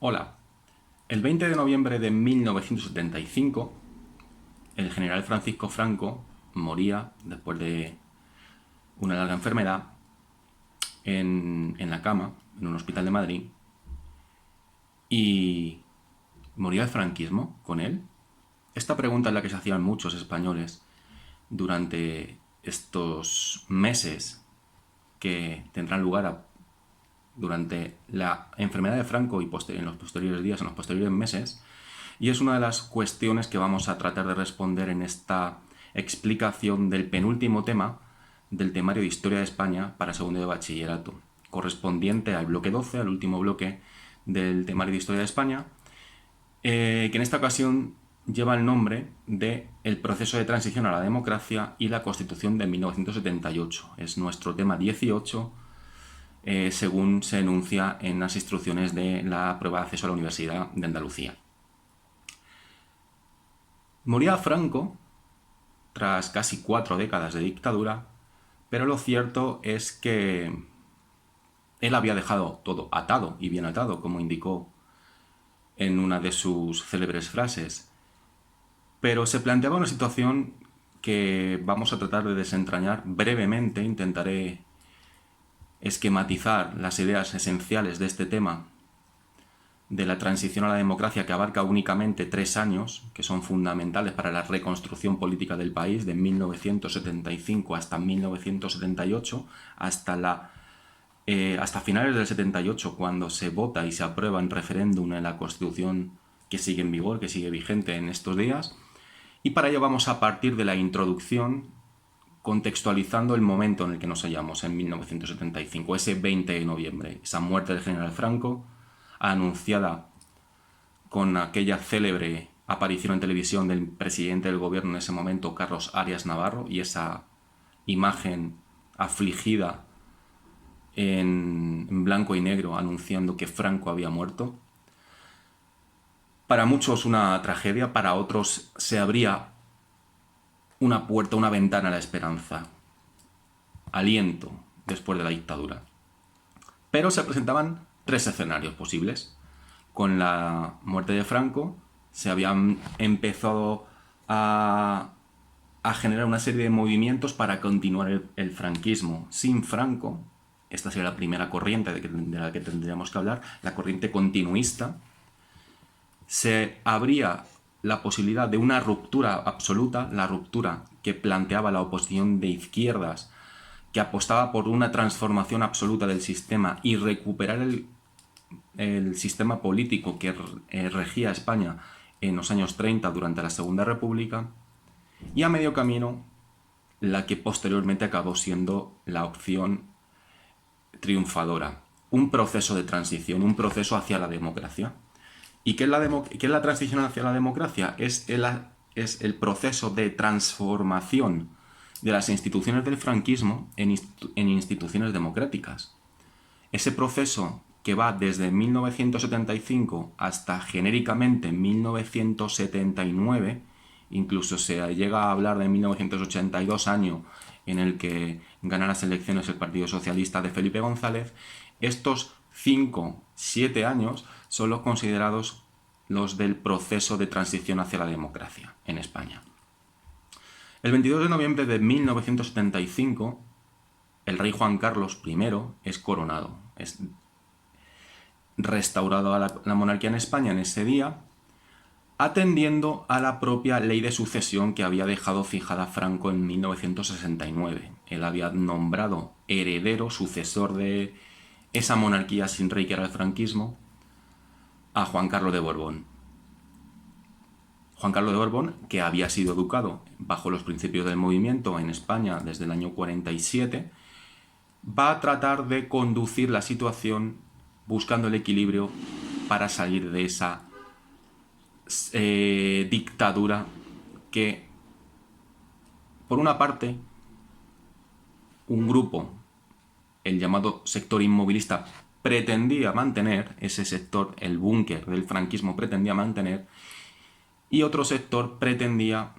Hola. El 20 de noviembre de 1975, el general Francisco Franco moría después de una larga enfermedad en la cama, en un hospital de Madrid, y ¿moría el franquismo con él? Esta pregunta es la que se hacían muchos españoles durante estos meses que tendrán lugar durante la enfermedad de Franco y en los posteriores días, en los posteriores meses, y es una de las cuestiones que vamos a tratar de responder en esta explicación del penúltimo tema del temario de Historia de España para segundo de bachillerato, correspondiente al bloque 12, al último bloque del temario de Historia de España, que en esta ocasión lleva el nombre de El proceso de transición a la democracia y la Constitución de 1978. Es nuestro tema 18, según se enuncia en las instrucciones de la prueba de acceso a la Universidad de Andalucía. Moría Franco tras casi 4 décadas de dictadura, pero lo cierto es que él había dejado todo atado y bien atado, como indicó en una de sus célebres frases. Pero se planteaba una situación que vamos a tratar de desentrañar brevemente. Intentaré esquematizar las ideas esenciales de este tema de la transición a la democracia, que abarca únicamente 3 años, que son fundamentales para la reconstrucción política del país, de 1975 hasta 1978, hasta finales del 78, cuando se vota y se aprueba en referéndum en la Constitución que sigue en vigor, que sigue vigente en estos días. Y para ello vamos a partir de la introducción, contextualizando el momento en el que nos hallamos, en 1975, ese 20 de noviembre, esa muerte del general Franco, anunciada con aquella célebre aparición en televisión del presidente del gobierno en ese momento, Carlos Arias Navarro, y esa imagen afligida en blanco y negro anunciando que Franco había muerto. Para muchos una tragedia, para otros se abría una puerta, una ventana a la esperanza, aliento después de la dictadura. Pero se presentaban 3 escenarios posibles. Con la muerte de Franco se habían empezado a generar una serie de movimientos para continuar el franquismo. Sin Franco, esta sería la primera corriente de la que tendríamos que hablar, la corriente continuista, se abría la posibilidad de una ruptura absoluta, la ruptura que planteaba la oposición de izquierdas, que apostaba por una transformación absoluta del sistema y recuperar el sistema político que regía España en los años 30 durante la Segunda República, y a medio camino la que posteriormente acabó siendo la opción triunfadora, un proceso de transición, un proceso hacia la democracia. ¿Y qué es la transición hacia la democracia? Es el proceso de transformación de las instituciones del franquismo en instituciones democráticas. Ese proceso que va desde 1975 hasta genéricamente 1979, incluso se llega a hablar de 1982, año en el que gana las elecciones el Partido Socialista de Felipe González. Estos 5-7 años son los considerados los del proceso de transición hacia la democracia en España. El 22 de noviembre de 1975, el rey Juan Carlos I es coronado, es restaurado a la monarquía en España en ese día, atendiendo a la propia ley de sucesión que había dejado fijada Franco en 1969. Él había nombrado heredero, sucesor de esa monarquía sin rey que era el franquismo, a Juan Carlos de Borbón. Juan Carlos de Borbón, que había sido educado bajo los principios del movimiento en España desde el año 47, va a tratar de conducir la situación buscando el equilibrio para salir de esa dictadura que, por una parte, un grupo, el llamado sector inmovilista, pretendía mantener, ese sector, el búnker del franquismo, pretendía mantener, y otro sector pretendía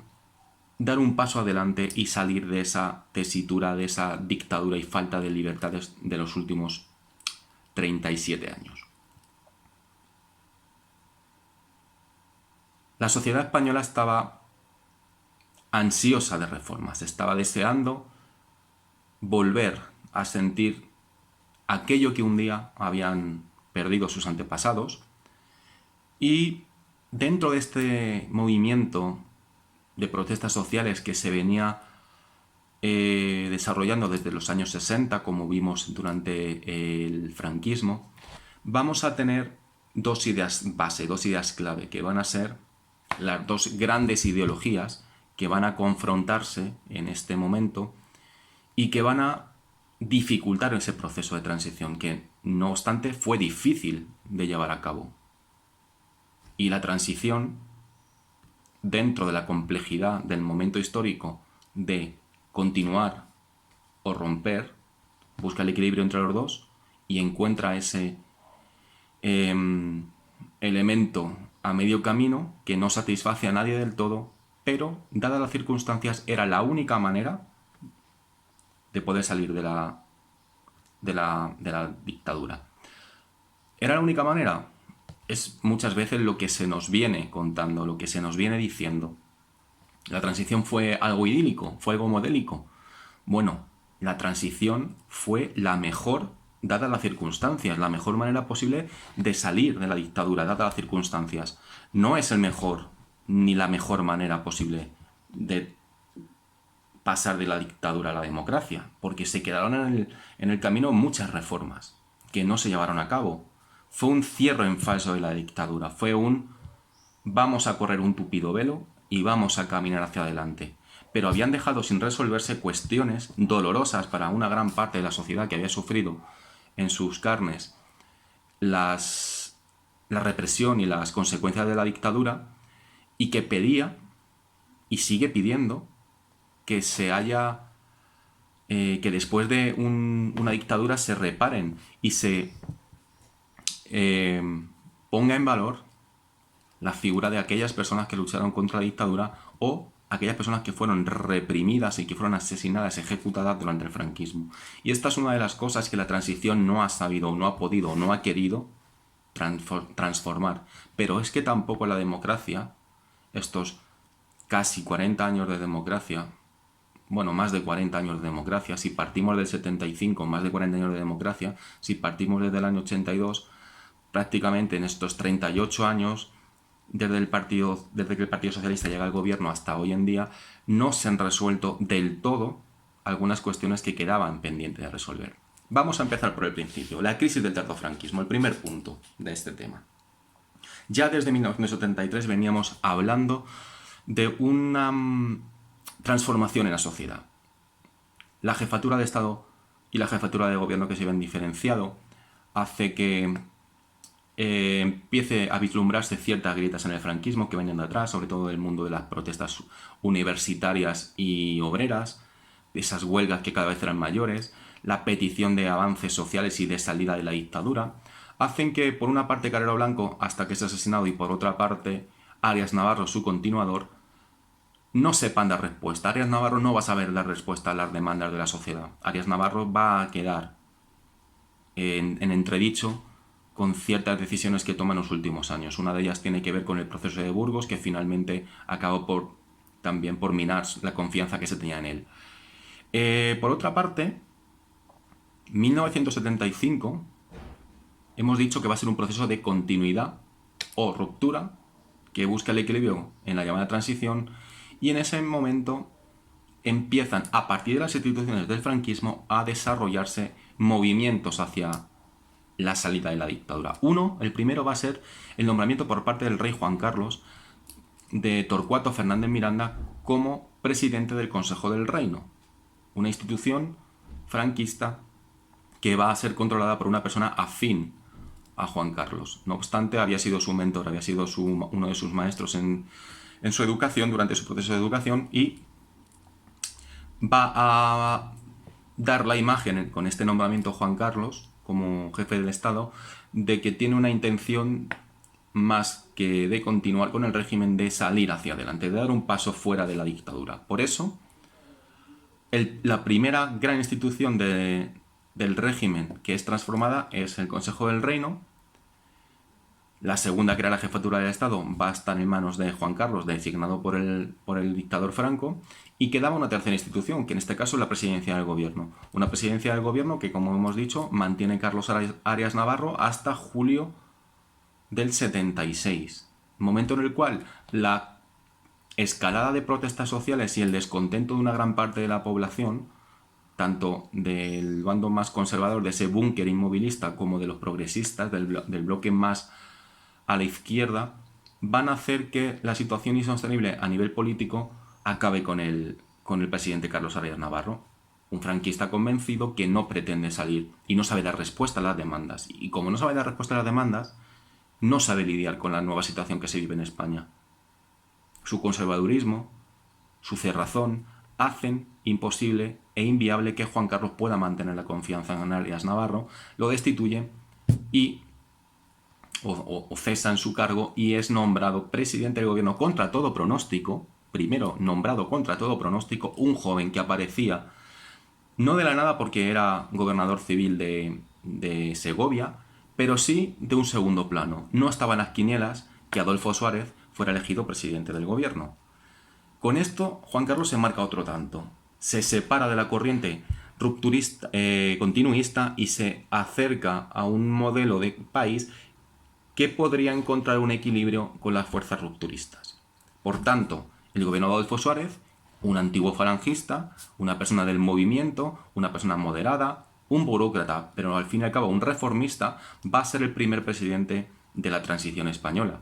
dar un paso adelante y salir de esa tesitura, de esa dictadura y falta de libertades de los últimos 37 años. La sociedad española estaba ansiosa de reformas, estaba deseando volver a sentir aquello que un día habían perdido sus antepasados, y dentro de este movimiento de protestas sociales que se venía desarrollando desde los años 60, como vimos durante el franquismo, vamos a tener dos ideas base, dos ideas clave, que van a ser las dos grandes ideologías que van a confrontarse en este momento y que van a dificultar ese proceso de transición, que no obstante fue difícil de llevar a cabo. Y la transición, dentro de la complejidad del momento histórico de continuar o romper, busca el equilibrio entre los dos y encuentra ese elemento a medio camino que no satisface a nadie del todo, pero dadas las circunstancias era la única manera de poder salir de la dictadura. ¿Era la única manera? Es muchas veces lo que se nos viene contando, lo que se nos viene diciendo. ¿La transición fue algo idílico? ¿Fue algo modélico? Bueno, la transición fue la mejor, dadas las circunstancias, la mejor manera posible de salir de la dictadura, dadas las circunstancias. No es el mejor ni la mejor manera posible de pasar de la dictadura a la democracia, porque se quedaron en el camino muchas reformas que no se llevaron a cabo. Fue un cierre en falso de la dictadura, fue un vamos a correr un tupido velo y vamos a caminar hacia adelante. Pero habían dejado sin resolverse cuestiones dolorosas para una gran parte de la sociedad que había sufrido en sus carnes la represión y las consecuencias de la dictadura, y que pedía y sigue pidiendo que se haya que después de una dictadura se reparen y se ponga en valor la figura de aquellas personas que lucharon contra la dictadura o aquellas personas que fueron reprimidas y que fueron asesinadas, ejecutadas durante el franquismo. Y esta es una de las cosas que la transición no ha sabido, no ha podido, no ha querido transformar. Pero es que tampoco la democracia, estos casi 40 años de democracia, bueno, más de 40 años de democracia, si partimos del 75, más de 40 años de democracia, si partimos desde el año 82, prácticamente en estos 38 años, desde que el Partido Socialista llega al gobierno hasta hoy en día, no se han resuelto del todo algunas cuestiones que quedaban pendientes de resolver. Vamos a empezar por el principio, la crisis del tardofranquismo, el primer punto de este tema. Ya desde 1973 veníamos hablando de una transformación en la sociedad. La jefatura de Estado y la jefatura de gobierno, que se ven diferenciado, hace que empiece a vislumbrarse ciertas grietas en el franquismo que venían de atrás, sobre todo del mundo de las protestas universitarias y obreras, esas huelgas que cada vez eran mayores, la petición de avances sociales y de salida de la dictadura, hacen que por una parte Carrero Blanco, hasta que es asesinado, y por otra parte Arias Navarro, su continuador, no sepan dar respuesta. Arias Navarro no va a saber dar respuesta a las demandas de la sociedad. Arias Navarro va a quedar en entredicho con ciertas decisiones que toma en los últimos años. Una de ellas tiene que ver con el proceso de Burgos, que finalmente acabó también por minar la confianza que se tenía en él. Por otra parte, 1975, hemos dicho que va a ser un proceso de continuidad o ruptura que busca el equilibrio en la llamada transición, y en ese momento empiezan, a partir de las instituciones del franquismo, a desarrollarse movimientos hacia la salida de la dictadura. El primero va a ser el nombramiento por parte del rey Juan Carlos de Torcuato Fernández Miranda como presidente del Consejo del Reino, una institución franquista que va a ser controlada por una persona afín a Juan Carlos. No obstante, había sido su mentor, había sido uno de sus maestros en su educación, durante su proceso de educación, y va a dar la imagen con este nombramiento Juan Carlos como jefe del Estado de que tiene una intención más que de continuar con el régimen, de salir hacia adelante, de dar un paso fuera de la dictadura. Por eso, la primera gran institución del régimen que es transformada es el Consejo del Reino, La segunda, que era la jefatura del Estado, va a estar en manos de Juan Carlos, designado por el dictador Franco, y quedaba una tercera institución, que en este caso es la presidencia del gobierno. Una presidencia del gobierno que, como hemos dicho, mantiene Carlos Arias Navarro hasta julio del 76, momento en el cual la escalada de protestas sociales y el descontento de una gran parte de la población, tanto del bando más conservador, de ese búnker inmovilista, como de los progresistas, del bloque más a la izquierda, van a hacer que la situación insostenible a nivel político acabe con el presidente Carlos Arias Navarro, un franquista convencido que no pretende salir y no sabe dar respuesta a las demandas. Y como no sabe dar respuesta a las demandas, no sabe lidiar con la nueva situación que se vive en España. Su conservadurismo, su cerrazón, hacen imposible e inviable que Juan Carlos pueda mantener la confianza en Arias Navarro, lo destituye y o cesa en su cargo y es nombrado presidente del gobierno contra todo pronóstico, primero nombrado contra todo pronóstico, un joven que aparecía no de la nada porque era gobernador civil de Segovia, pero sí de un segundo plano. No estaba en las quinielas que Adolfo Suárez fuera elegido presidente del gobierno. Con esto, Juan Carlos se marca otro tanto. Se separa de la corriente rupturista, continuista y se acerca a un modelo de país que podría encontrar un equilibrio con las fuerzas rupturistas. Por tanto, el gobierno de Adolfo Suárez, un antiguo falangista, una persona del movimiento, una persona moderada, un burócrata, pero al fin y al cabo un reformista, va a ser el primer presidente de la transición española.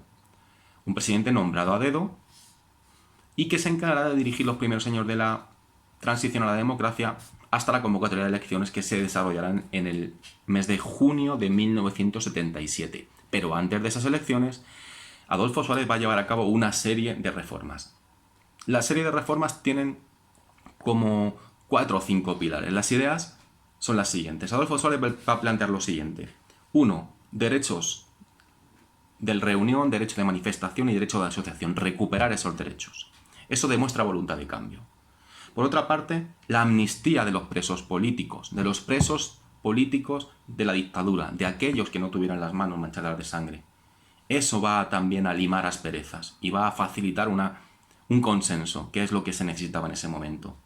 Un presidente nombrado a dedo y que se encargará de dirigir los primeros años de la transición a la democracia hasta la convocatoria de elecciones que se desarrollarán en el mes de junio de 1977. Pero antes de esas elecciones, Adolfo Suárez va a llevar a cabo una serie de reformas. La serie de reformas tienen como 4 o 5 pilares. Las ideas son las siguientes. Adolfo Suárez va a plantear lo siguiente. 1. Derechos de reunión, derecho de manifestación y derecho de asociación. Recuperar esos derechos. Eso demuestra voluntad de cambio. Por otra parte, la amnistía de los presos políticos, de la dictadura, de aquellos que no tuvieran las manos manchadas de sangre. Eso va también a limar asperezas y va a facilitar un consenso, que es lo que se necesitaba en ese momento.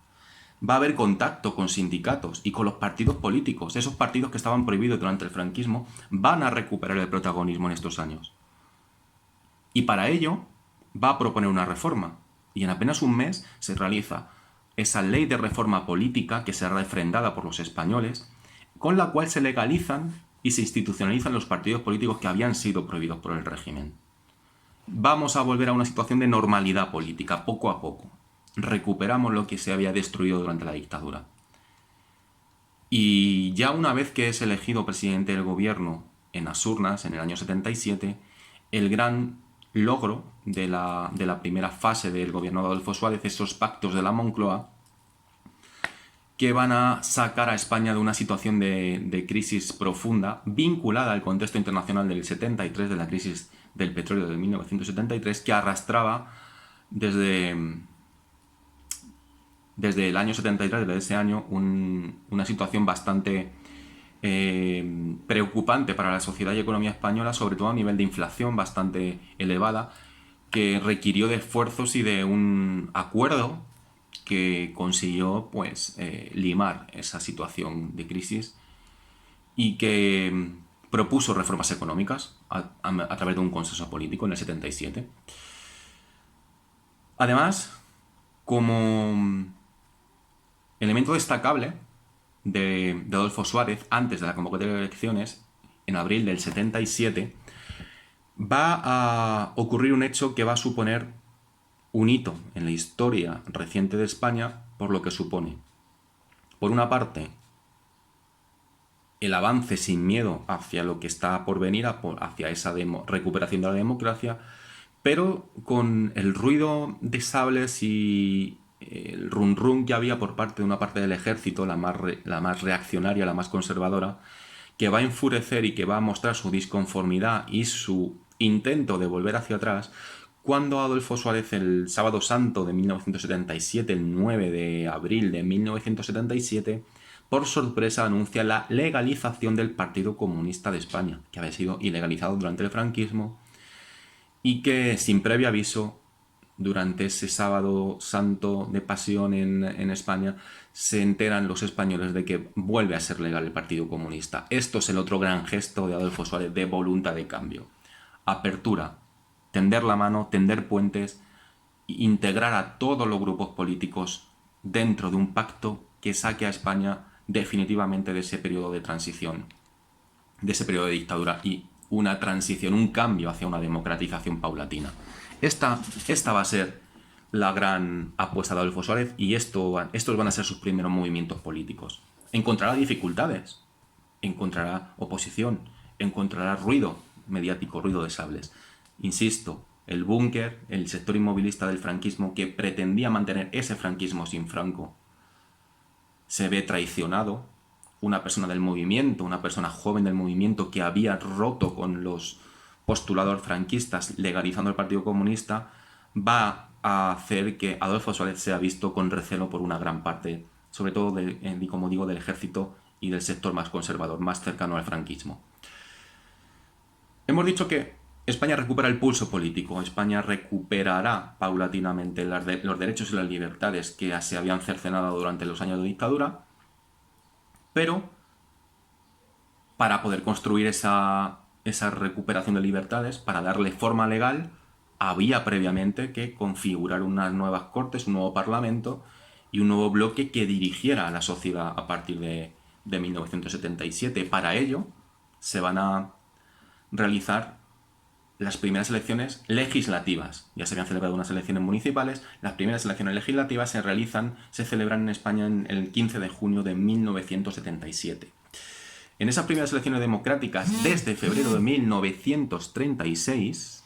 Va a haber contacto con sindicatos y con los partidos políticos. Esos partidos que estaban prohibidos durante el franquismo van a recuperar el protagonismo en estos años. Y para ello va a proponer una reforma. Y en apenas un mes se realiza esa ley de reforma política que será refrendada por los españoles, con la cual se legalizan y se institucionalizan los partidos políticos que habían sido prohibidos por el régimen. Vamos a volver a una situación de normalidad política, poco a poco. Recuperamos lo que se había destruido durante la dictadura. Y ya una vez que es elegido presidente del gobierno en las urnas, en el año 77, el gran logro de la primera fase del gobierno de Adolfo Suárez, esos pactos de la Moncloa, que van a sacar a España de una situación de crisis profunda, vinculada al contexto internacional del 73, de la crisis del petróleo de 1973, que arrastraba desde el año 73, desde ese año, una situación bastante preocupante para la sociedad y economía española, sobre todo a nivel de inflación bastante elevada, que requirió de esfuerzos y de un acuerdo que consiguió limar esa situación de crisis y que propuso reformas económicas a través de un consenso político en el 77. Además, como elemento destacable de Adolfo Suárez, antes de la convocatoria de elecciones, en abril del 77, va a ocurrir un hecho que va a suponer un hito en la historia reciente de España, por lo que supone, por una parte, el avance sin miedo hacia lo que está por venir, hacia esa recuperación de la democracia, pero con el ruido de sables y el run run que había por parte de una parte del ejército, la más reaccionaria, la más conservadora, que va a enfurecer y que va a mostrar su disconformidad y su intento de volver hacia atrás, cuando Adolfo Suárez, el sábado santo de 1977, el 9 de abril de 1977, por sorpresa anuncia la legalización del Partido Comunista de España, que había sido ilegalizado durante el franquismo y que sin previo aviso, durante ese sábado santo de pasión en España, se enteran los españoles de que vuelve a ser legal el Partido Comunista. Esto es el otro gran gesto de Adolfo Suárez de voluntad de cambio. Apertura, tender la mano, tender puentes, integrar a todos los grupos políticos dentro de un pacto que saque a España definitivamente de ese periodo de transición, de ese periodo de dictadura, y una transición, un cambio hacia una democratización paulatina. Esta va a ser la gran apuesta de Adolfo Suárez, y estos van a ser sus primeros movimientos políticos. Encontrará dificultades, encontrará oposición, encontrará ruido mediático, ruido de sables. Insisto, el búnker, el sector inmovilista del franquismo, que pretendía mantener ese franquismo sin Franco, se ve traicionado. Una persona del movimiento, una persona joven del movimiento que había roto con los postulados franquistas legalizando el Partido Comunista, va a hacer que Adolfo Suárez sea visto con recelo por una gran parte, sobre todo, como digo, del ejército y del sector más conservador, más cercano al franquismo. Hemos dicho que España recupera el pulso político, España recuperará paulatinamente los derechos y las libertades que se habían cercenado durante los años de dictadura, pero para poder construir esa recuperación de libertades, para darle forma legal, había previamente que configurar unas nuevas cortes, un nuevo parlamento y un nuevo bloque que dirigiera a la sociedad a partir de 1977. Para ello se van a realizar las primeras elecciones legislativas. Ya se habían celebrado unas elecciones municipales. Las primeras elecciones legislativas se celebran en España el 15 de junio de 1977. En esas primeras elecciones democráticas, desde febrero de 1936,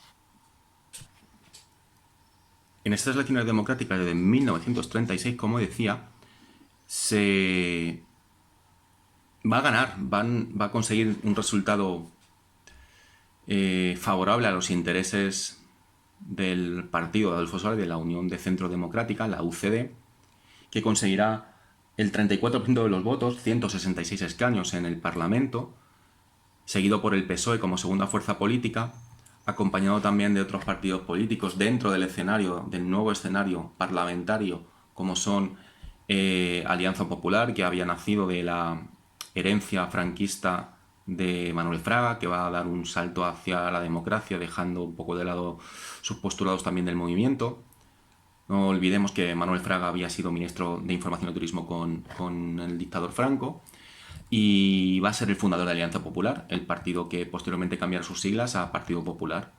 en estas elecciones democráticas de 1936, como decía, se va a ganar, va a conseguir un resultado favorable a los intereses del partido de Adolfo Suárez, de la Unión de Centro Democrática, la UCD, que conseguirá el 34% de los votos, 166 escaños en el Parlamento, seguido por el PSOE como segunda fuerza política, acompañado también de otros partidos políticos dentro del nuevo escenario parlamentario, como son Alianza Popular, que había nacido de la herencia franquista de Manuel Fraga, que va a dar un salto hacia la democracia, dejando un poco de lado sus postulados también del movimiento. No olvidemos que Manuel Fraga había sido ministro de Información y Turismo con el dictador Franco, y va a ser el fundador de Alianza Popular, el partido que posteriormente cambiará sus siglas a Partido Popular.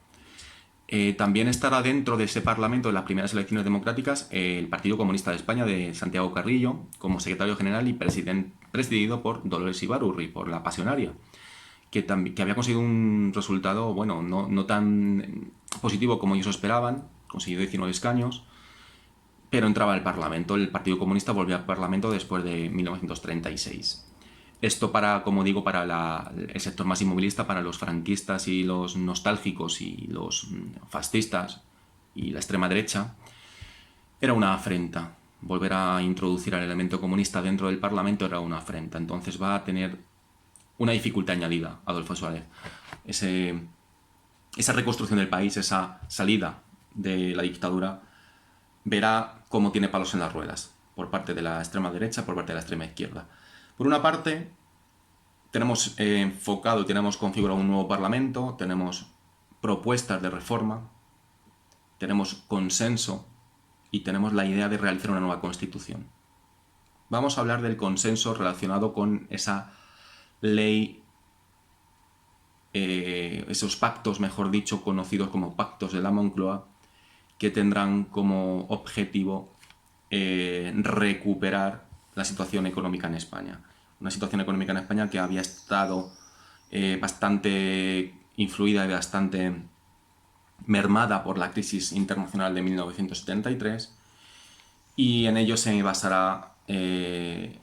También estará dentro de ese Parlamento, en las primeras elecciones democráticas, el Partido Comunista de España de Santiago Carrillo como secretario general y presidido por Dolores Ibarrurri, por la Pasionaria, que había conseguido un resultado, bueno, no tan positivo como ellos esperaban, consiguió 19 escaños, pero entraba al Parlamento. El Partido Comunista volvió al Parlamento después de 1936. Esto como digo, para el sector más inmovilista, para los franquistas y los nostálgicos y los fascistas y la extrema derecha, era una afrenta. Volver a introducir al elemento comunista dentro del Parlamento era una afrenta. Entonces va a tener una dificultad añadida Adolfo Suárez. Esa reconstrucción del país, esa salida de la dictadura, verá cómo tiene palos en las ruedas por parte de la extrema derecha, por parte de la extrema izquierda. Por una parte, tenemos enfocado y tenemos configurado un nuevo Parlamento, tenemos propuestas de reforma, tenemos consenso y tenemos la idea de realizar una nueva Constitución. Vamos a hablar del consenso relacionado con esa ley, esos pactos, mejor dicho, conocidos como pactos de la Moncloa, que tendrán como objetivo recuperar la situación económica en España. Una situación económica en España que había estado bastante influida y bastante mermada por la crisis internacional de 1973, y en ello se basará el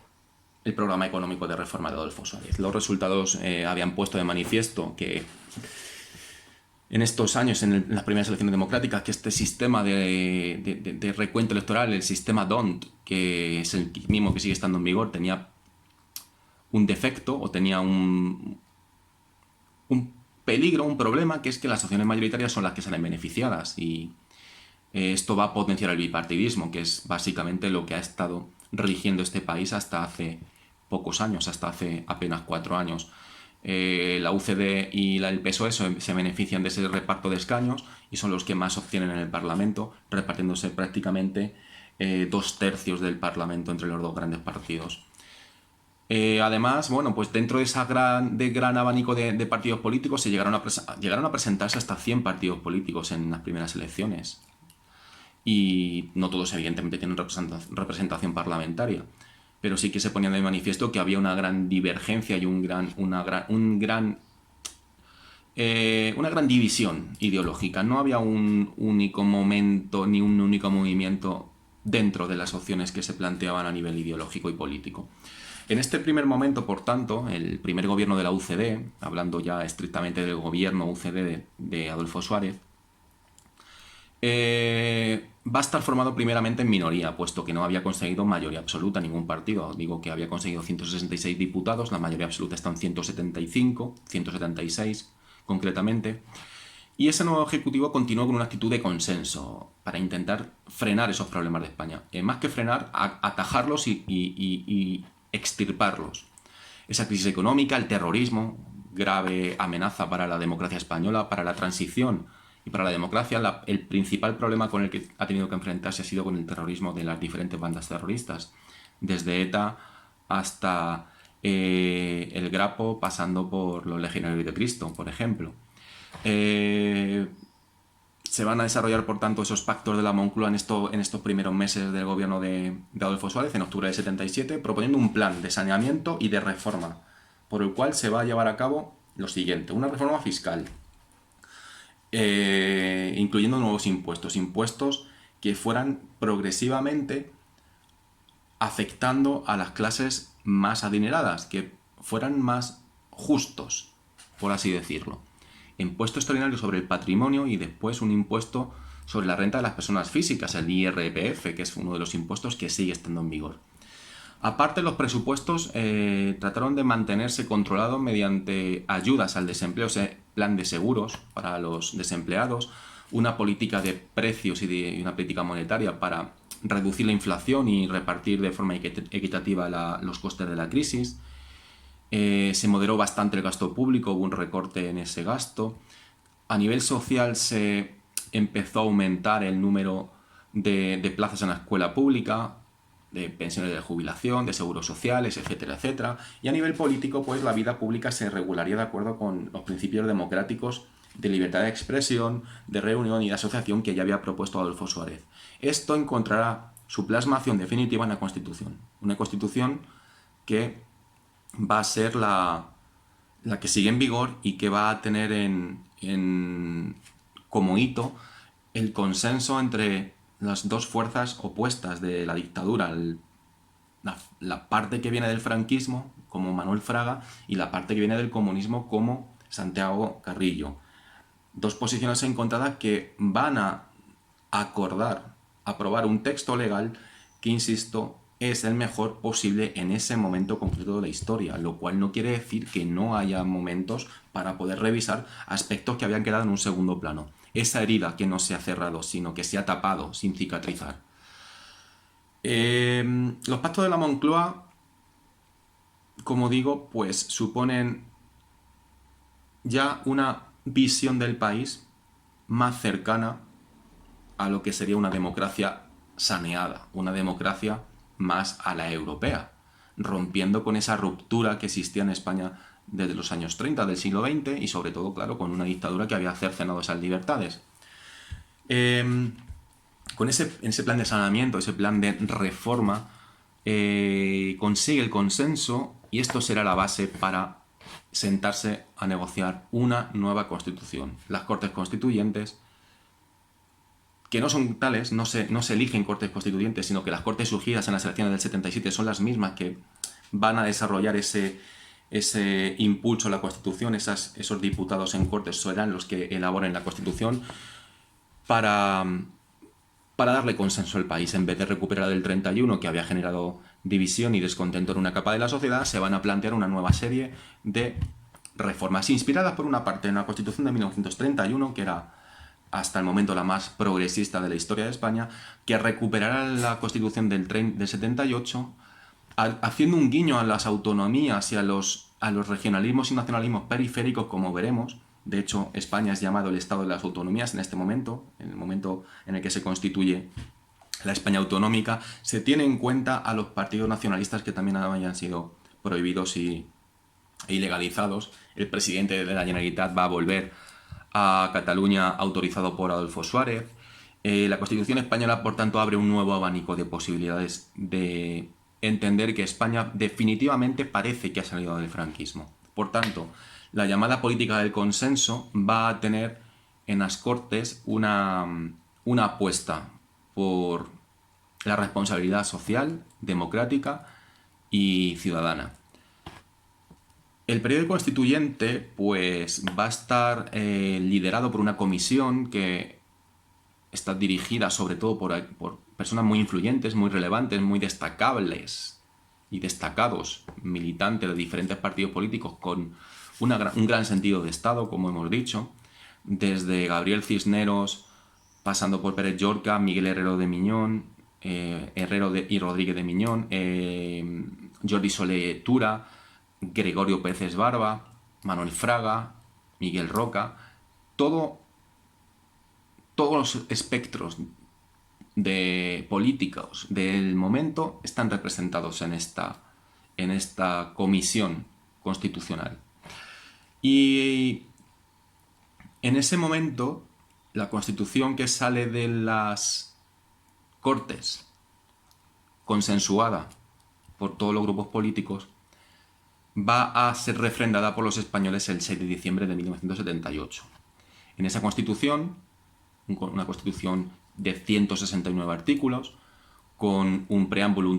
programa económico de reforma de Adolfo Suárez. Los resultados habían puesto de manifiesto que en estos años, en las primeras elecciones democráticas, que este sistema de recuento electoral, el sistema DONT, que es el mismo que sigue estando en vigor, tenía un defecto o tenía un peligro, un problema, que es que las opciones mayoritarias son las que salen beneficiadas y esto va a potenciar el bipartidismo, que es básicamente lo que ha estado rigiendo este país hasta hace pocos años, hasta hace apenas 4 años. La UCD y el PSOE se benefician de ese reparto de escaños y son los que más obtienen en el Parlamento, repartiéndose prácticamente 2/3 del Parlamento entre los dos grandes partidos. Además, bueno, pues dentro de ese gran abanico de partidos políticos llegaron a presentarse hasta 100 partidos políticos en las primeras elecciones. Y no todos, evidentemente, tienen representación parlamentaria, pero sí que se ponía de manifiesto que había una gran divergencia y una gran división ideológica. No había un único momento ni un único movimiento dentro de las opciones que se planteaban a nivel ideológico y político. En este primer momento, por tanto, el primer gobierno de la UCD, hablando ya estrictamente del gobierno UCD de Adolfo Suárez, va a estar formado primeramente en minoría, puesto que no había conseguido mayoría absoluta ningún partido. Digo que había conseguido 166 diputados, la mayoría absoluta está en 175, 176 concretamente. Y ese nuevo ejecutivo continuó con una actitud de consenso para intentar frenar esos problemas de España. Más que frenar, atajarlos y extirparlos. Esa crisis económica, el terrorismo, grave amenaza para la democracia española, para la transición y para la democracia. El principal problema con el que ha tenido que enfrentarse ha sido con el terrorismo de las diferentes bandas terroristas, desde ETA hasta el Grapo, pasando por los Legionarios de Cristo, por ejemplo. Se van a desarrollar, por tanto, esos pactos de la Moncloa en estos primeros meses del gobierno de Adolfo Suárez, en octubre del 77, proponiendo un plan de saneamiento y de reforma, por el cual se va a llevar a cabo lo siguiente: una reforma fiscal, incluyendo nuevos impuestos que fueran progresivamente afectando a las clases más adineradas, que fueran más justos, por así decirlo. Impuesto extraordinario sobre el patrimonio y después un impuesto sobre la renta de las personas físicas, el IRPF, que es uno de los impuestos que sigue estando en vigor. Aparte, los presupuestos trataron de mantenerse controlados mediante ayudas al desempleo, ese plan de seguros para los desempleados, una política de precios y una política monetaria para reducir la inflación y repartir de forma equitativa los costes de la crisis. Se moderó bastante el gasto público, hubo un recorte en ese gasto. A nivel social se empezó a aumentar el número de plazas en la escuela pública, de pensiones de jubilación, de seguros sociales, etcétera, etcétera. Y a nivel político, pues la vida pública se regularía de acuerdo con los principios democráticos de libertad de expresión, de reunión y de asociación que ya había propuesto Adolfo Suárez. Esto encontrará su plasmación definitiva en la Constitución. Una Constitución que va a ser la que sigue en vigor y que va a tener como hito el consenso entre las dos fuerzas opuestas de la dictadura, la parte que viene del franquismo, como Manuel Fraga, y la parte que viene del comunismo, como Santiago Carrillo. Dos posiciones encontradas que van a aprobar un texto legal que, insisto, es el mejor posible en ese momento concreto de la historia, lo cual no quiere decir que no haya momentos para poder revisar aspectos que habían quedado en un segundo plano. Esa herida que no se ha cerrado, sino que se ha tapado sin cicatrizar. Los pactos de la Moncloa, como digo, pues suponen ya una visión del país más cercana a lo que sería una democracia saneada, una democracia más a la europea, rompiendo con esa ruptura que existía en España desde los años 30 del siglo XX y sobre todo, claro, con una dictadura que había cercenado esas libertades. En ese plan de saneamiento, ese plan de reforma, consigue el consenso y esto será la base para sentarse a negociar una nueva constitución. Las Cortes Constituyentes, que no son tales, no se eligen Cortes Constituyentes, sino que las Cortes surgidas en las elecciones del 77 son las mismas que van a desarrollar ese impulso a la Constitución. Esos diputados en Cortes serán los que elaboren la Constitución para darle consenso al país. En vez de recuperar el 31, que había generado división y descontento en una capa de la sociedad, se van a plantear una nueva serie de reformas inspiradas por una parte en la Constitución de 1931, que era hasta el momento la más progresista de la historia de España, que recuperará la Constitución del 78, haciendo un guiño a las autonomías y a los regionalismos y nacionalismos periféricos, como veremos. De hecho, España es llamado el Estado de las Autonomías en este momento, en el momento en el que se constituye la España autonómica. Se tiene en cuenta a los partidos nacionalistas que también hayan sido prohibidos e ilegalizados. El presidente de la Generalitat va a volver a Cataluña autorizado por Adolfo Suárez. La Constitución española, por tanto, abre un nuevo abanico de posibilidades de entender que España definitivamente parece que ha salido del franquismo. Por tanto, la llamada política del consenso va a tener en las Cortes una apuesta por la responsabilidad social, democrática y ciudadana. El periodo constituyente pues, va a estar liderado por una comisión que está dirigida sobre todo por personas muy influyentes, muy relevantes, muy destacables y destacados militantes de diferentes partidos políticos con un gran sentido de Estado, como hemos dicho, desde Gabriel Cisneros, pasando por Pérez Llorca, Miguel Herrero de Miñón, y Rodríguez de Miñón, Jordi Solé Tura, Gregorio Pérez Barba, Manuel Fraga, Miguel Roca, todos los espectros de políticos del momento están representados en esta comisión constitucional. Y en ese momento, la Constitución que sale de las Cortes, consensuada por todos los grupos políticos, va a ser refrendada por los españoles el 6 de diciembre de 1978. En esa Constitución, una Constitución de 169 artículos, con un preámbulo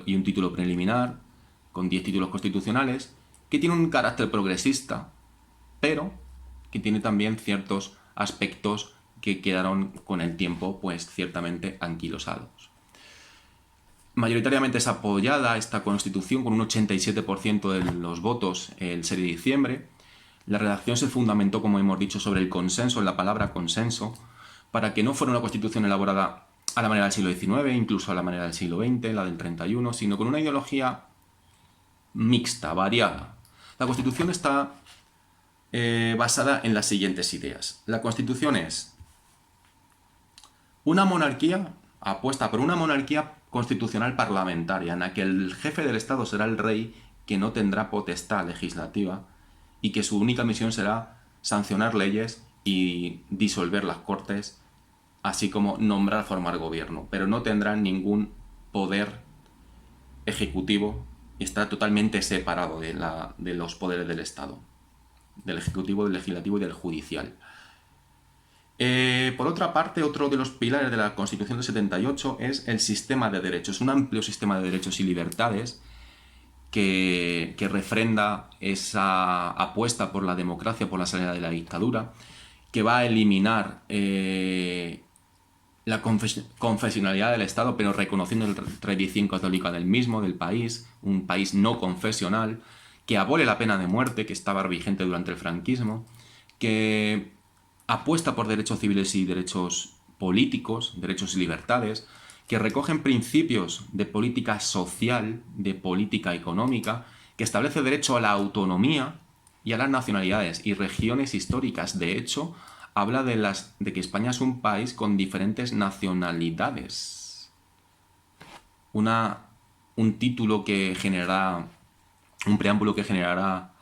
y un título preliminar, con 10 títulos constitucionales, que tiene un carácter progresista, pero que tiene también ciertos aspectos que quedaron con el tiempo, pues ciertamente anquilosados. Mayoritariamente es apoyada esta Constitución con un 87% de los votos el 6 de diciembre. La redacción se fundamentó, como hemos dicho, sobre el consenso, en la palabra consenso, para que no fuera una Constitución elaborada a la manera del siglo XIX, incluso a la manera del siglo XX, la del 31, sino con una ideología mixta, variada. La Constitución está basada en las siguientes ideas. La Constitución es una monarquía, apuesta por una monarquía constitucional parlamentaria, en la que el jefe del Estado será el rey, que no tendrá potestad legislativa y que su única misión será sancionar leyes y disolver las Cortes, así como nombrar, formar gobierno, pero no tendrá ningún poder ejecutivo y está totalmente separado de los poderes del Estado, del ejecutivo, del legislativo y del judicial. Por otra parte, otro de los pilares de la Constitución del 78 es el sistema de derechos, un amplio sistema de derechos y libertades que refrenda esa apuesta por la democracia, por la salida de la dictadura, que va a eliminar la confesionalidad del Estado, pero reconociendo la tradición católica del mismo, del país, un país no confesional, que abole la pena de muerte, que estaba vigente durante el franquismo, que apuesta por derechos civiles y derechos políticos, derechos y libertades, que recogen principios de política social, de política económica, que establece derecho a la autonomía y a las nacionalidades y regiones históricas. De hecho, habla de que España es un país con diferentes nacionalidades. Un título que generará, un preámbulo que generará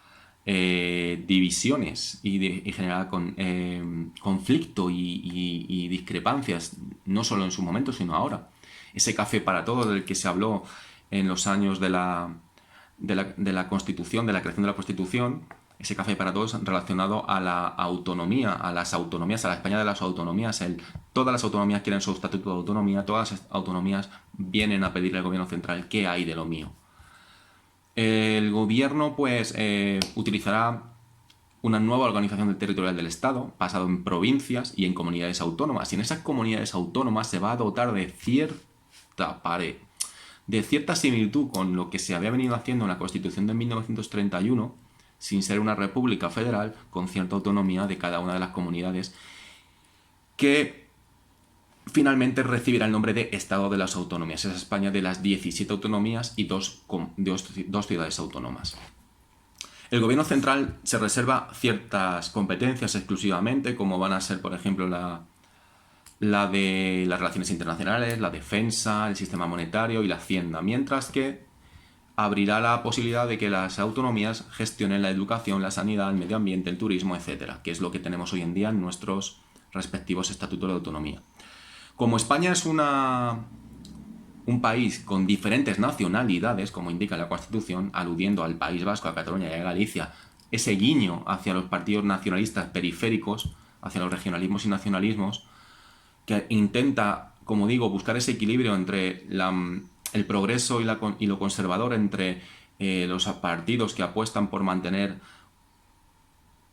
divisiones y generará conflicto y discrepancias, no solo en su momento, sino ahora. Ese café para todos del que se habló en los años de la Constitución, de la creación de la Constitución, ese café para todos relacionado a la autonomía, a las autonomías, a la España de las autonomías. Todas las autonomías quieren su estatuto de autonomía, todas las autonomías vienen a pedirle al gobierno central qué hay de lo mío. El gobierno pues utilizará una nueva organización territorial del Estado, basado en provincias y en comunidades autónomas. Y en esas comunidades autónomas se va a dotar de cierta similitud con lo que se había venido haciendo en la Constitución de 1931, sin ser una república federal, con cierta autonomía de cada una de las comunidades que finalmente recibirá el nombre de Estado de las Autonomías. Es España de las 17 autonomías y dos ciudades autónomas. El gobierno central se reserva ciertas competencias exclusivamente, como van a ser, por ejemplo, la de las relaciones internacionales, la defensa, el sistema monetario y la hacienda, mientras que abrirá la posibilidad de que las autonomías gestionen la educación, la sanidad, el medio ambiente, el turismo, etcétera, que es lo que tenemos hoy en día en nuestros respectivos estatutos de autonomía. Como España es un país con diferentes nacionalidades, como indica la Constitución, aludiendo al País Vasco, a Cataluña y a Galicia, ese guiño hacia los partidos nacionalistas periféricos, hacia los regionalismos y nacionalismos, que intenta, como digo, buscar ese equilibrio entre el progreso y lo conservador, entre los partidos que apuestan por mantener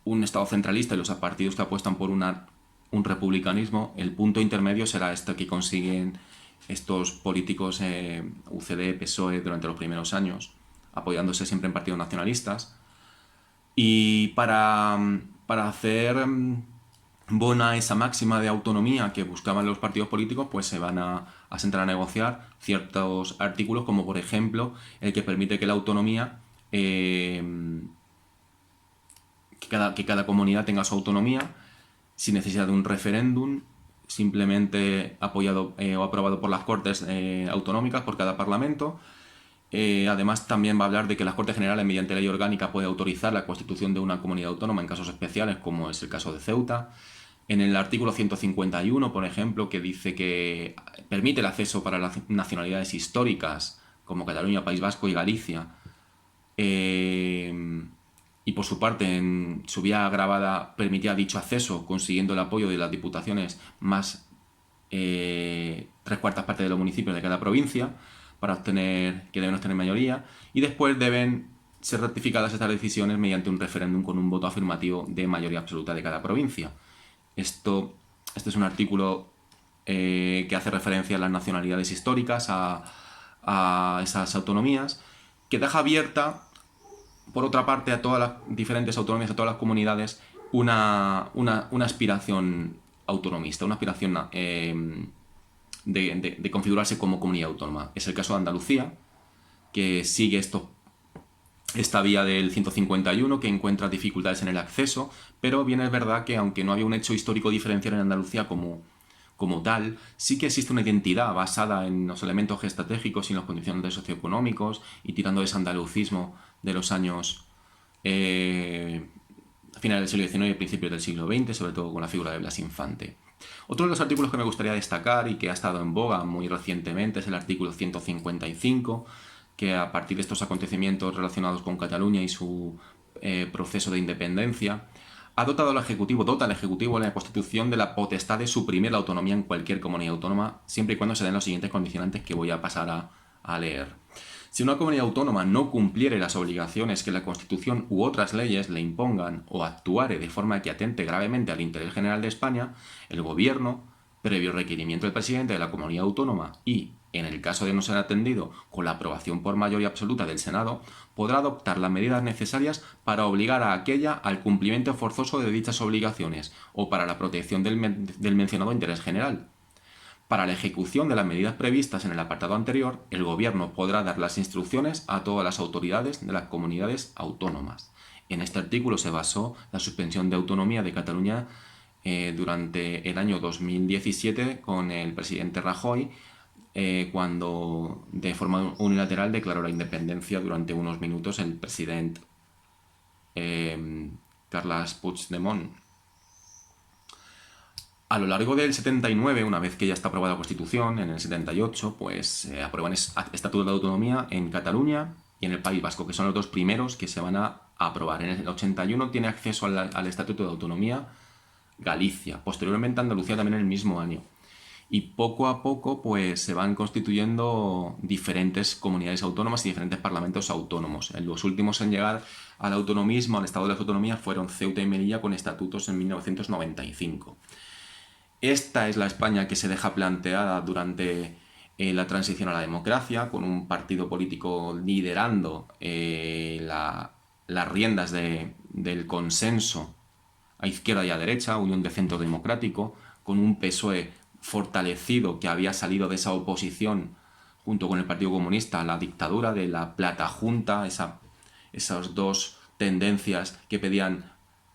un Estado centralista y los partidos que apuestan por un republicanismo. El punto intermedio será este que consiguen estos políticos UCD, PSOE durante los primeros años, apoyándose siempre en partidos nacionalistas. Y para hacer bona esa máxima de autonomía que buscaban los partidos políticos, pues se van a sentar a negociar ciertos artículos, como por ejemplo el que permite que la autonomía, que cada comunidad tenga su autonomía sin necesidad de un referéndum, simplemente apoyado o aprobado por las Cortes autonómicas, por cada parlamento. Además, también va a hablar de que las Cortes Generales, mediante ley orgánica, puede autorizar la constitución de una comunidad autónoma en casos especiales, como es el caso de Ceuta. En el artículo 151, por ejemplo, que dice que permite el acceso para las nacionalidades históricas, como Cataluña, País Vasco y Galicia. Y por su parte, en su vía agravada, permitía dicho acceso, consiguiendo el apoyo de las diputaciones más 3/4 partes de los municipios de cada provincia, para obtener, que deben obtener mayoría, y después deben ser ratificadas estas decisiones mediante un referéndum con un voto afirmativo de mayoría absoluta de cada provincia. Este es un artículo que hace referencia a las nacionalidades históricas, a esas autonomías, que deja abierta, por otra parte, a todas las diferentes autonomías, a todas las comunidades, una aspiración autonomista, una aspiración de configurarse como comunidad autónoma. Es el caso de Andalucía, que sigue esta vía del 151, que encuentra dificultades en el acceso, pero bien es verdad que, aunque no había un hecho histórico diferencial en Andalucía como tal, sí que existe una identidad basada en los elementos estratégicos y en los condicionantes socioeconómicos, y tirando de ese andalucismo de los años finales del siglo XIX y principios del siglo XX, sobre todo con la figura de Blas Infante. Otro de los artículos que me gustaría destacar y que ha estado en boga muy recientemente es el artículo 155, que a partir de estos acontecimientos relacionados con Cataluña y su proceso de independencia, dota al Ejecutivo en la Constitución de la potestad de suprimir la autonomía en cualquier comunidad autónoma, siempre y cuando se den los siguientes condicionantes que voy a pasar a leer. Si una comunidad autónoma no cumpliere las obligaciones que la Constitución u otras leyes le impongan o actuare de forma que atente gravemente al interés general de España, el Gobierno, previo requerimiento del presidente de la comunidad autónoma y, en el caso de no ser atendido, con la aprobación por mayoría absoluta del Senado, podrá adoptar las medidas necesarias para obligar a aquella al cumplimiento forzoso de dichas obligaciones o para la protección del mencionado interés general. Para la ejecución de las medidas previstas en el apartado anterior, el Gobierno podrá dar las instrucciones a todas las autoridades de las comunidades autónomas. En este artículo se basó la suspensión de autonomía de Cataluña durante el año 2017 con el presidente Rajoy, cuando de forma unilateral declaró la independencia durante unos minutos el presidente Carles Puigdemont. A lo largo del 79, una vez que ya está aprobada la Constitución, en el 78, pues se aprueban estatutos de autonomía en Cataluña y en el País Vasco, que son los dos primeros que se van a aprobar. En el 81 tiene acceso al Estatuto de Autonomía Galicia, posteriormente Andalucía también en el mismo año. Y poco a poco pues se van constituyendo diferentes comunidades autónomas y diferentes parlamentos autónomos. Los últimos en llegar al autonomismo, al estado de las autonomías, fueron Ceuta y Melilla con estatutos en 1995. Esta es la España que se deja planteada durante la transición a la democracia, con un partido político liderando las riendas del consenso a izquierda y a derecha, Unión de Centro Democrático, con un PSOE fortalecido que había salido de esa oposición junto con el Partido Comunista a la dictadura de la Plata Junta, esas dos tendencias que pedían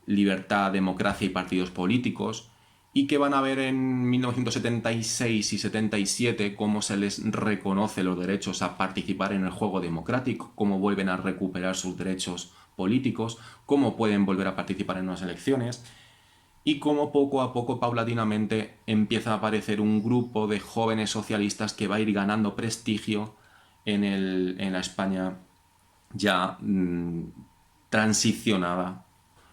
libertad, democracia y partidos políticos, y que van a ver en 1976 y 77 cómo se les reconoce los derechos a participar en el juego democrático, cómo vuelven a recuperar sus derechos políticos, cómo pueden volver a participar en unas elecciones, y cómo poco a poco, paulatinamente, empieza a aparecer un grupo de jóvenes socialistas que va a ir ganando prestigio en la España ya transicionada,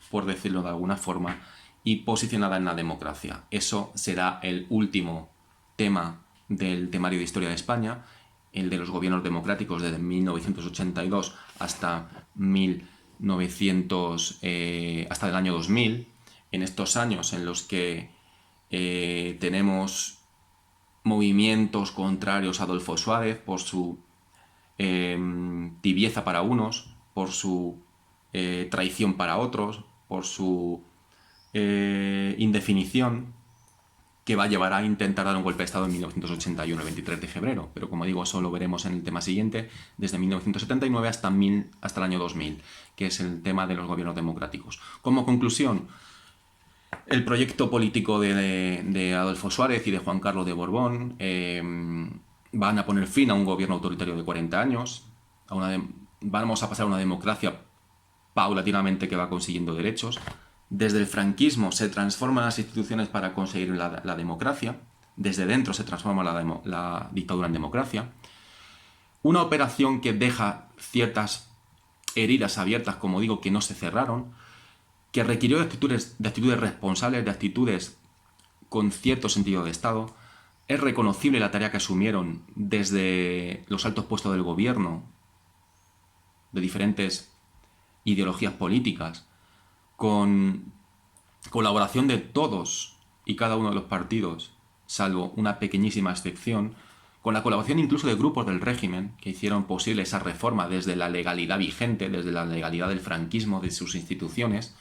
por decirlo de alguna forma, y posicionada en la democracia. Eso será el último tema del temario de historia de España, el de los gobiernos democráticos desde 1982 hasta hasta el año 2000, en estos años en los que tenemos movimientos contrarios a Adolfo Suárez por su tibieza para unos, por su traición para otros, por su indefinición, que va a llevar a intentar dar un golpe de Estado en 1981, el 23 de febrero. Pero como digo, eso lo veremos en el tema siguiente, desde 1979 hasta el año 2000, que es el tema de los gobiernos democráticos. Como conclusión, el proyecto político de Adolfo Suárez y de Juan Carlos de Borbón van a poner fin a un gobierno autoritario de 40 años, vamos a pasar a una democracia paulatinamente que va consiguiendo derechos. Desde el franquismo se transforman las instituciones para conseguir la democracia, desde dentro se transforma la dictadura en democracia. Una operación que deja ciertas heridas abiertas, como digo, que no se cerraron, que requirió de actitudes responsables, de actitudes con cierto sentido de Estado. Es reconocible la tarea que asumieron desde los altos puestos del gobierno, de diferentes ideologías políticas, con colaboración de todos y cada uno de los partidos, salvo una pequeñísima excepción, con la colaboración incluso de grupos del régimen que hicieron posible esa reforma desde la legalidad vigente, desde la legalidad del franquismo, de sus instituciones,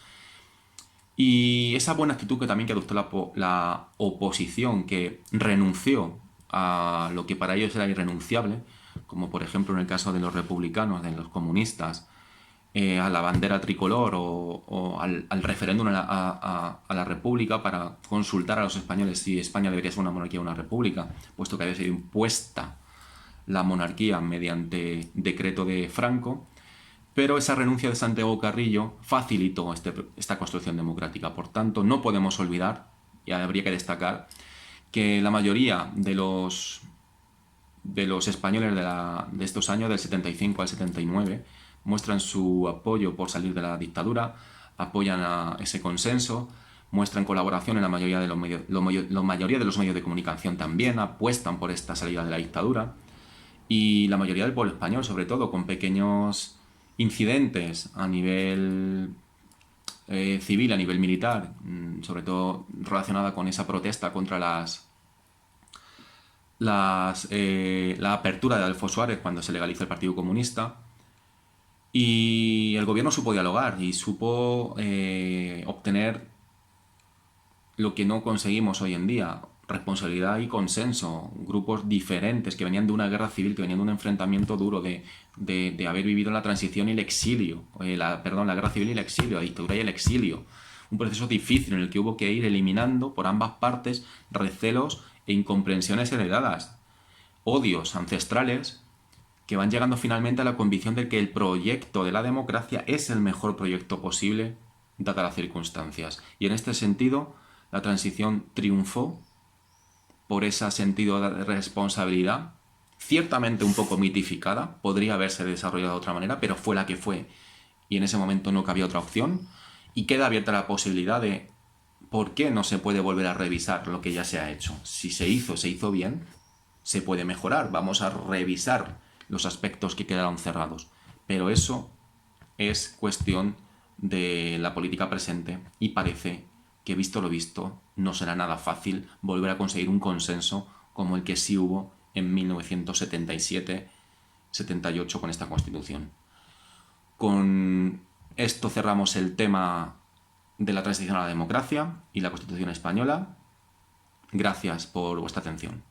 y esa buena actitud que también adoptó la oposición, que renunció a lo que para ellos era irrenunciable, como por ejemplo en el caso de los republicanos, de los comunistas, a la bandera tricolor o al referéndum a la república, para consultar a los españoles si España debería ser una monarquía o una república, puesto que había sido impuesta la monarquía mediante decreto de Franco. Pero esa renuncia de Santiago Carrillo facilitó esta construcción democrática. Por tanto, no podemos olvidar, y habría que destacar, que la mayoría de los españoles de estos años, del 75 al 79, muestran su apoyo por salir de la dictadura, apoyan a ese consenso, muestran colaboración en la mayoría de los medios, la mayoría de los medios de comunicación también apuestan por esta salida de la dictadura, y la mayoría del pueblo español, sobre todo, con pequeños incidentes a nivel civil, a nivel militar, sobre todo relacionada con esa protesta contra la apertura de Adolfo Suárez cuando se legaliza el Partido Comunista. Y el gobierno supo dialogar y supo obtener lo que no conseguimos hoy en día: responsabilidad y consenso. Grupos diferentes que venían de una guerra civil, que venían de un enfrentamiento duro, de haber vivido la transición y el exilio, la guerra civil y el exilio, la dictadura y el exilio. Un proceso difícil en el que hubo que ir eliminando por ambas partes recelos e incomprensiones heredadas, odios ancestrales, que van llegando finalmente a la convicción de que el proyecto de la democracia es el mejor proyecto posible dadas las circunstancias. Y en este sentido, la transición triunfó por ese sentido de responsabilidad, ciertamente un poco mitificada, podría haberse desarrollado de otra manera, pero fue la que fue, y en ese momento no cabía otra opción, y queda abierta la posibilidad de por qué no se puede volver a revisar lo que ya se ha hecho. Si se hizo bien, se puede mejorar, vamos a revisar los aspectos que quedaron cerrados, pero eso es cuestión de la política presente, y parece que, visto lo visto, no será nada fácil volver a conseguir un consenso como el que sí hubo en 1977-78 con esta Constitución. Con esto cerramos el tema de la transición a la democracia y la Constitución española. Gracias por vuestra atención.